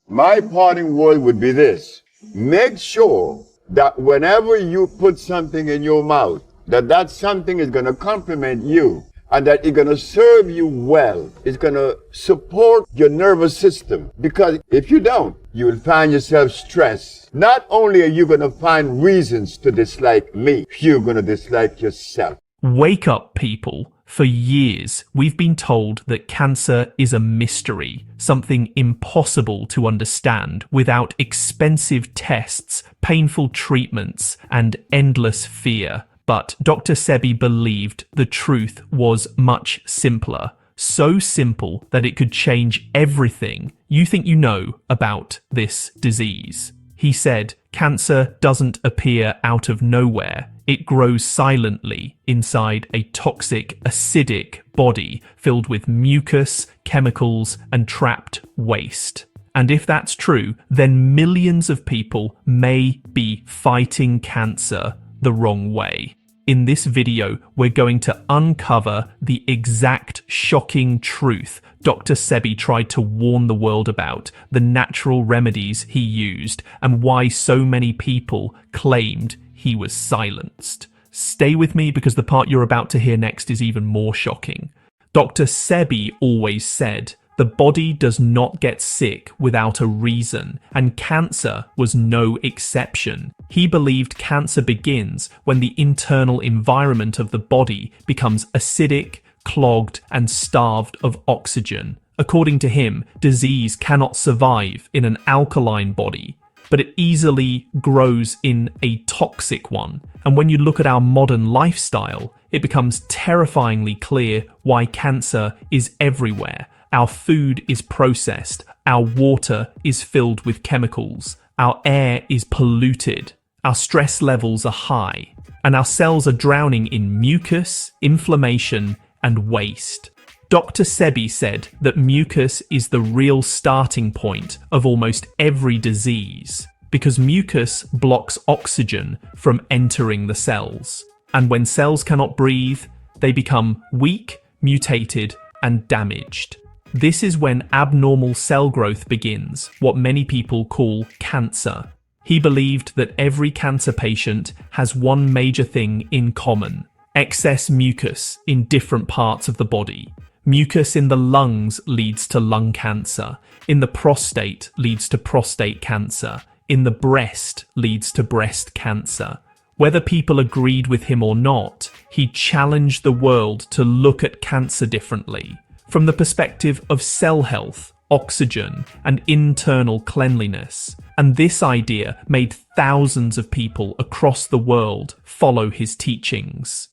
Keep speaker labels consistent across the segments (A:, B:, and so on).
A: My parting word would be this. Make sure that whenever you put something in your mouth, that something is going to complement you and that it's going to serve you well. It's going to support your nervous system. Because if you don't, you will find yourself stressed. Not only are you going to find reasons to dislike me, you're going to dislike yourself.
B: Wake up, people. For years, we've been told that cancer is a mystery, something impossible to understand without expensive tests, painful treatments, and endless fear. But Dr. Sebi believed the truth was much simpler. So simple that it could change everything you think you know about this disease. He said, cancer doesn't appear out of nowhere. It grows silently inside a toxic, acidic body filled with mucus, chemicals, and trapped waste. And if that's true, then millions of people may be fighting cancer the wrong way. In this video, we're going to uncover the exact shocking truth Dr. Sebi tried to warn the world about, the natural remedies he used, and why so many people claimed he was silenced. Stay with me because the part you're about to hear next is even more shocking. Dr. Sebi always said, the body does not get sick without a reason, and cancer was no exception. He believed cancer begins when the internal environment of the body becomes acidic, clogged, and starved of oxygen. According to him, disease cannot survive in an alkaline body, but it easily grows in a toxic one. And when you look at our modern lifestyle, it becomes terrifyingly clear why cancer is everywhere. Our food is processed, our water is filled with chemicals, our air is polluted, our stress levels are high, and our cells are drowning in mucus, inflammation, and waste. Dr. Sebi said that mucus is the real starting point of almost every disease, because mucus blocks oxygen from entering the cells. And when cells cannot breathe, they become weak, mutated, and damaged. This is when abnormal cell growth begins, what many people call cancer. He believed that every cancer patient has one major thing in common: excess mucus in different parts of the body. Mucus in the lungs leads to lung cancer, in the prostate leads to prostate cancer, in the breast leads to breast cancer. Whether people agreed with him or not, he challenged the world to look at cancer differently. From the perspective of cell health, oxygen, and internal cleanliness. And this idea made thousands of people across the world follow his teachings.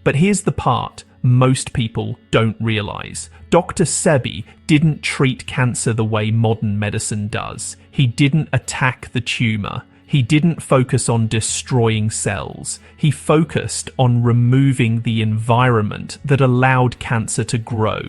B: But here's the part most people don't realize. Dr. Sebi didn't treat cancer the way modern medicine does. He didn't attack the tumor. He didn't focus on destroying cells. He focused on removing the environment that allowed cancer to grow.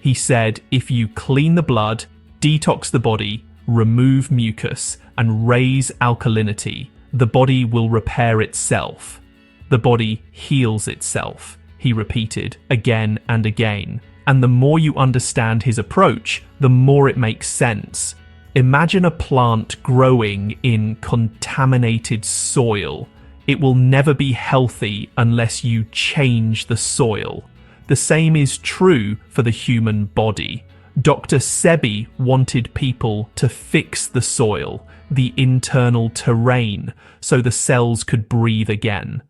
B: He said, if you clean the blood, detox the body, remove mucus, and raise alkalinity, the body will repair itself. The body heals itself, he repeated again and again. And the more you understand his approach, the more it makes sense. Imagine a plant growing in contaminated soil. It will never be healthy unless you change the soil. The same is true for the human body. Dr. Sebi wanted people to fix the soil, the internal terrain, so the cells could breathe again.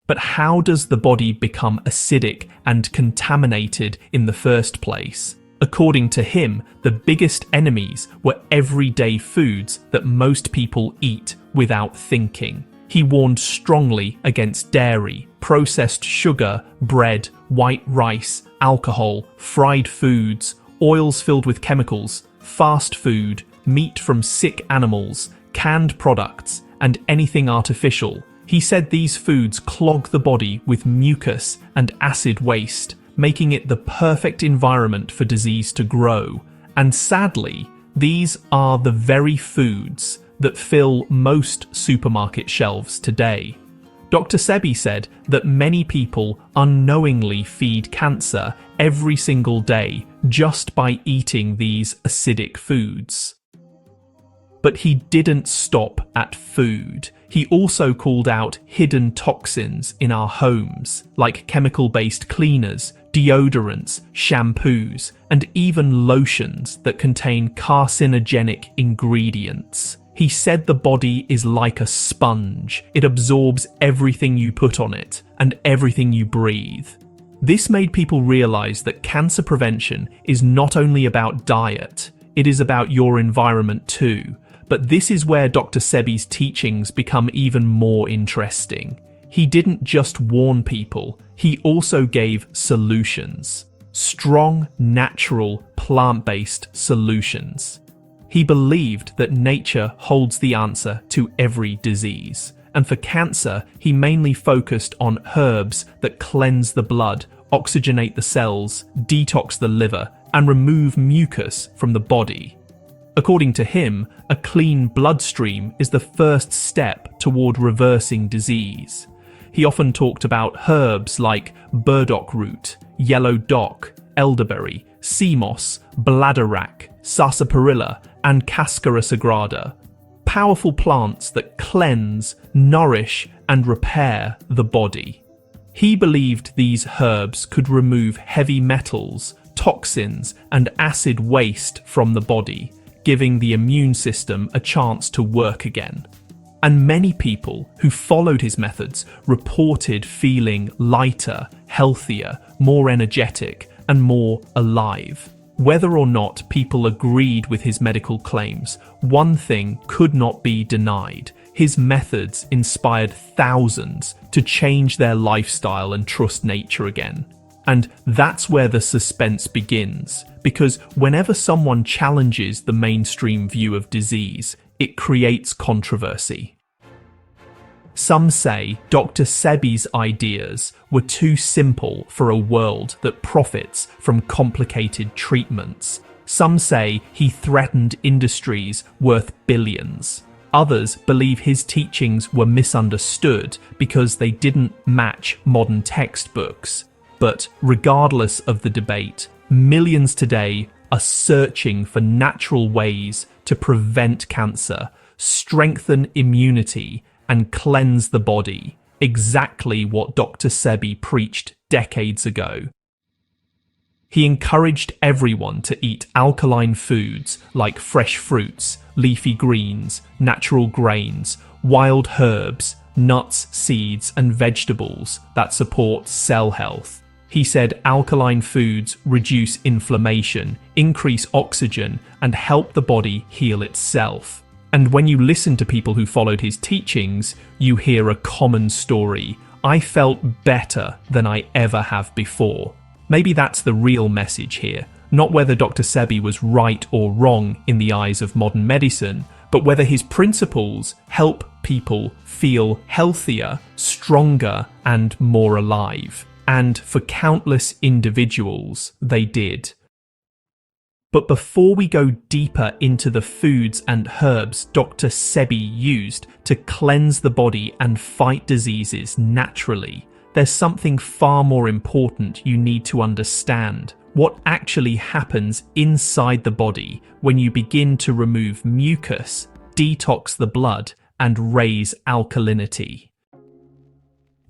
B: But how does the body become acidic and contaminated in the first place? According to him, the biggest enemies were everyday foods that most people eat without thinking. He warned strongly against dairy, processed sugar, bread, white rice, alcohol, fried foods, oils filled with chemicals, fast food, meat from sick animals, canned products, and anything artificial. He said these foods clog the body with mucus and acid waste, making it the perfect environment for disease to grow. And sadly, these are the very foods that fill most supermarket shelves today. Dr. Sebi said that many people unknowingly feed cancer every single day just by eating these acidic foods. But he didn't stop at food. He also called out hidden toxins in our homes, like chemical-based cleaners, deodorants, shampoos, and even lotions that contain carcinogenic ingredients. He said the body is like a sponge. It absorbs everything you put on it and everything you breathe. This made people realize that cancer prevention is not only about diet, it is about your environment too. But this is where Dr. Sebi's teachings become even more interesting. He didn't just warn people, he also gave solutions. Strong, natural, plant-based solutions. He believed that nature holds the answer to every disease. And for cancer, he mainly focused on herbs that cleanse the blood, oxygenate the cells, detox the liver, and remove mucus from the body. According to him, a clean bloodstream is the first step toward reversing disease. He often talked about herbs like burdock root, yellow dock, elderberry, sea moss, bladderwrack, sarsaparilla, and cascara sagrada. Powerful plants that cleanse, nourish, and repair the body. He believed these herbs could remove heavy metals, toxins, and acid waste from the body, giving the immune system a chance to work again. And many people who followed his methods reported feeling lighter, healthier, more energetic, and more alive. Whether or not people agreed with his medical claims, one thing could not be denied. His methods inspired thousands to change their lifestyle and trust nature again. And that's where the suspense begins, because whenever someone challenges the mainstream view of disease, it creates controversy. Some say Dr. Sebi's ideas were too simple for a world that profits from complicated treatments. Some say he threatened industries worth billions. Others believe his teachings were misunderstood because they didn't match modern textbooks. But regardless of the debate, millions today are searching for natural ways to prevent cancer, strengthen immunity, and cleanse the body, exactly what Dr. Sebi preached decades ago. He encouraged everyone to eat alkaline foods like fresh fruits, leafy greens, natural grains, wild herbs, nuts, seeds, and vegetables that support cell health. He said alkaline foods reduce inflammation, increase oxygen, and help the body heal itself. And when you listen to people who followed his teachings, you hear a common story. I felt better than I ever have before. Maybe that's the real message here. Not whether Dr. Sebi was right or wrong in the eyes of modern medicine, but whether his principles help people feel healthier, stronger, and more alive. And for countless individuals, they did. But before we go deeper into the foods and herbs Dr. Sebi used to cleanse the body and fight diseases naturally, there's something far more important you need to understand. What actually happens inside the body when you begin to remove mucus, detox the blood, and raise alkalinity.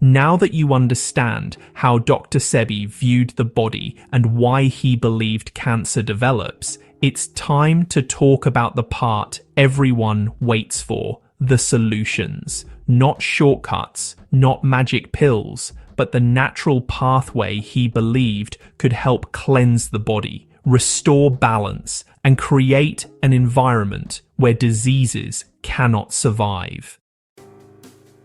B: Now that you understand how Dr. Sebi viewed the body and why he believed cancer develops, it's time to talk about the part everyone waits for, the solutions. Not shortcuts, not magic pills, but the natural pathway he believed could help cleanse the body, restore balance, and create an environment where diseases cannot survive.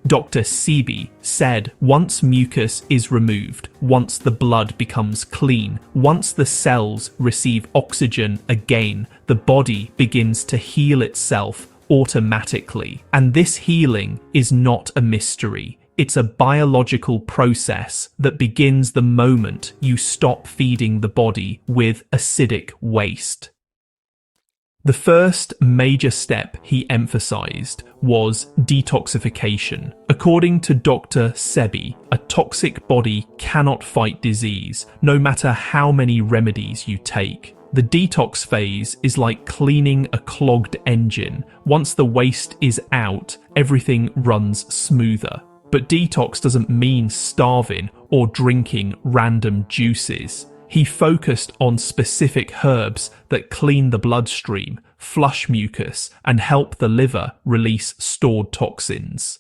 B: Dr. Sebi said once mucus is removed, once the blood becomes clean, once the cells receive oxygen again, the body begins to heal itself automatically. And this healing is not a mystery. It's a biological process that begins the moment you stop feeding the body with acidic waste. The first major step he emphasized was detoxification. According to Dr. Sebi, a toxic body cannot fight disease, no matter how many remedies you take. The detox phase is like cleaning a clogged engine. Once the waste is out, everything runs smoother. But detox doesn't mean starving or drinking random juices. He focused on specific herbs that clean the bloodstream, flush mucus, and help the liver release stored toxins.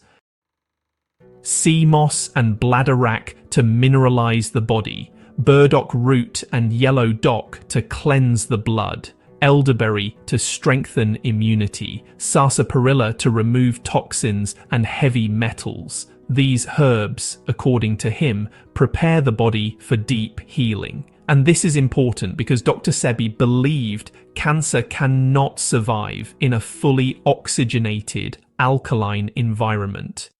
B: Sea moss and bladderwrack to mineralize the body, burdock root and yellow dock to cleanse the blood, elderberry to strengthen immunity, sarsaparilla to remove toxins and heavy metals. These herbs, according to him, prepare the body for deep healing. And this is important because Dr. Sebi believed cancer cannot survive in a fully oxygenated, alkaline environment.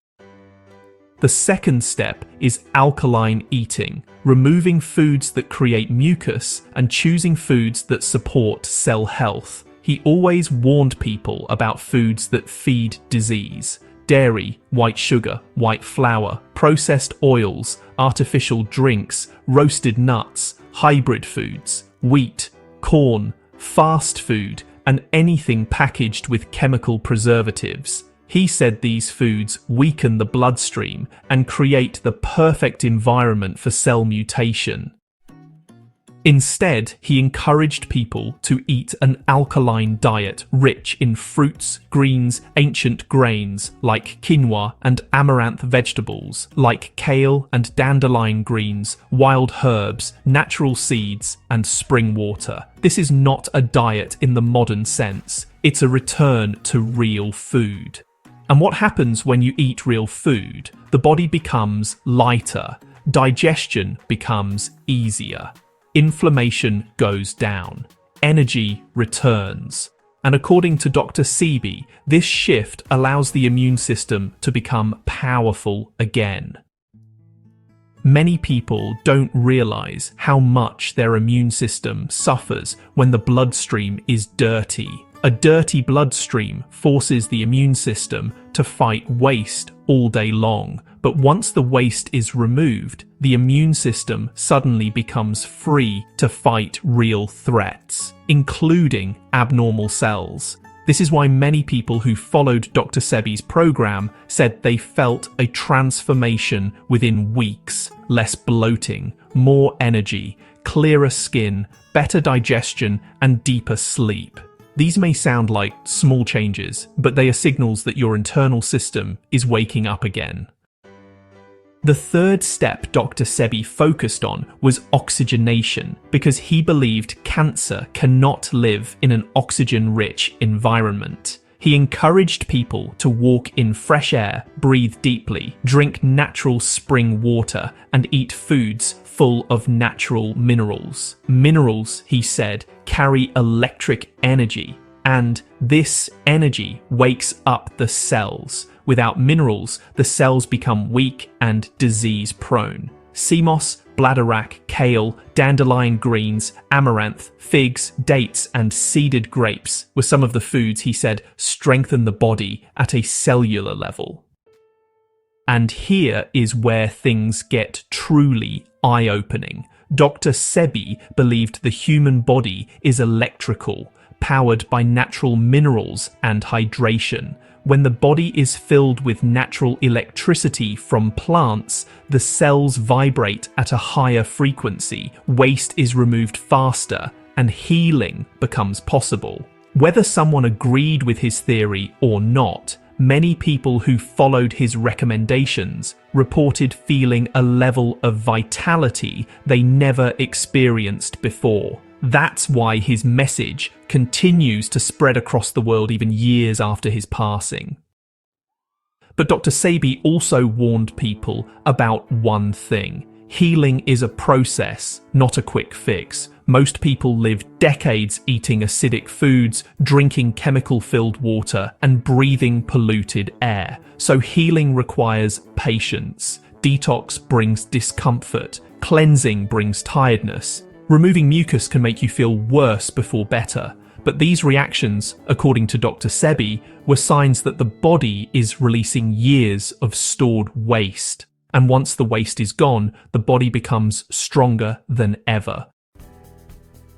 B: The second step is alkaline eating, removing foods that create mucus and choosing foods that support cell health. He always warned people about foods that feed disease. Dairy, white sugar, white flour, processed oils, artificial drinks, roasted nuts, hybrid foods, wheat, corn, fast food, and anything packaged with chemical preservatives. He said these foods weaken the bloodstream and create the perfect environment for cell mutation. Instead, he encouraged people to eat an alkaline diet rich in fruits, greens, ancient grains like quinoa, and amaranth vegetables like kale and dandelion greens, wild herbs, natural seeds, and spring water. This is not a diet in the modern sense. It's a return to real food. And what happens when you eat real food? The body becomes lighter, digestion becomes easier. Inflammation goes down, energy returns, and according to Dr. Sebi, this shift allows the immune system to become powerful again. Many people don't realize how much their immune system suffers when the bloodstream is dirty. A dirty bloodstream forces the immune system to fight waste all day long, but once the waste is removed, the immune system suddenly becomes free to fight real threats, including abnormal cells. This is why many people who followed Dr. Sebi's program said they felt a transformation within weeks, less bloating, more energy, clearer skin, better digestion, and deeper sleep. These may sound like small changes, but they are signals that your internal system is waking up again. The third step Dr. Sebi focused on was oxygenation, because he believed cancer cannot live in an oxygen-rich environment. He encouraged people to walk in fresh air, breathe deeply, drink natural spring water, and eat foods full of natural minerals. Minerals, he said, carry electric energy, and this energy wakes up the cells. Without minerals, the cells become weak and disease-prone. Sea moss, bladderwrack, kale, dandelion greens, amaranth, figs, dates, and seeded grapes were some of the foods he said strengthen the body at a cellular level. And here is where things get truly eye-opening. Dr. Sebi believed the human body is electrical, powered by natural minerals and hydration. When the body is filled with natural electricity from plants, the cells vibrate at a higher frequency, waste is removed faster, and healing becomes possible. Whether someone agreed with his theory or not, many people who followed his recommendations reported feeling a level of vitality they never experienced before. That's why his message continues to spread across the world even years after his passing. But Dr. Sebi also warned people about one thing. Healing is a process, not a quick fix. Most people live decades eating acidic foods, drinking chemical-filled water, and breathing polluted air. So healing requires patience. Detox brings discomfort. Cleansing brings tiredness. Removing mucus can make you feel worse before better, But these reactions, according to Dr. Sebi, were signs that the body is releasing years of stored waste. And once the waste is gone, the body becomes stronger than ever.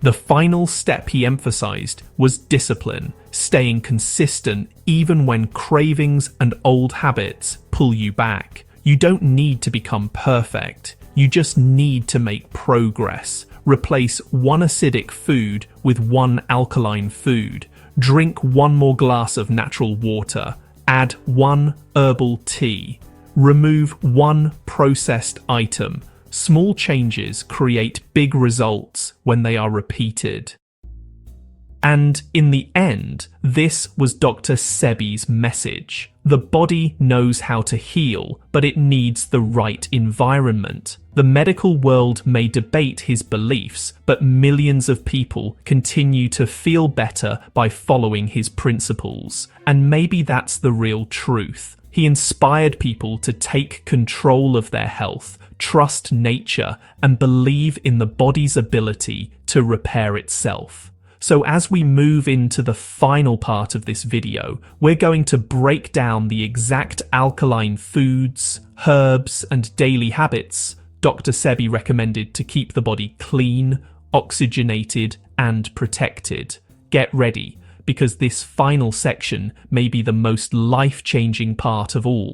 B: The final step he emphasized was discipline, staying consistent even when cravings and old habits pull you back. You don't need to become perfect. You just need to make progress. Replace one acidic food with one alkaline food. Drink one more glass of natural water. Add one herbal tea. Remove one processed item. Small changes create big results when they are repeated. And in the end, this was Dr. Sebi's message. The body knows how to heal, but it needs the right environment. The medical world may debate his beliefs, but millions of people continue to feel better by following his principles. And maybe that's the real truth. He inspired people to take control of their health, trust nature, and believe in the body's ability to repair itself. So as we move into the final part of this video, we're going to break down the exact alkaline foods, herbs, and daily habits Dr. Sebi recommended to keep the body clean, oxygenated, and protected. Get ready, because this final section may be the most life-changing part of all.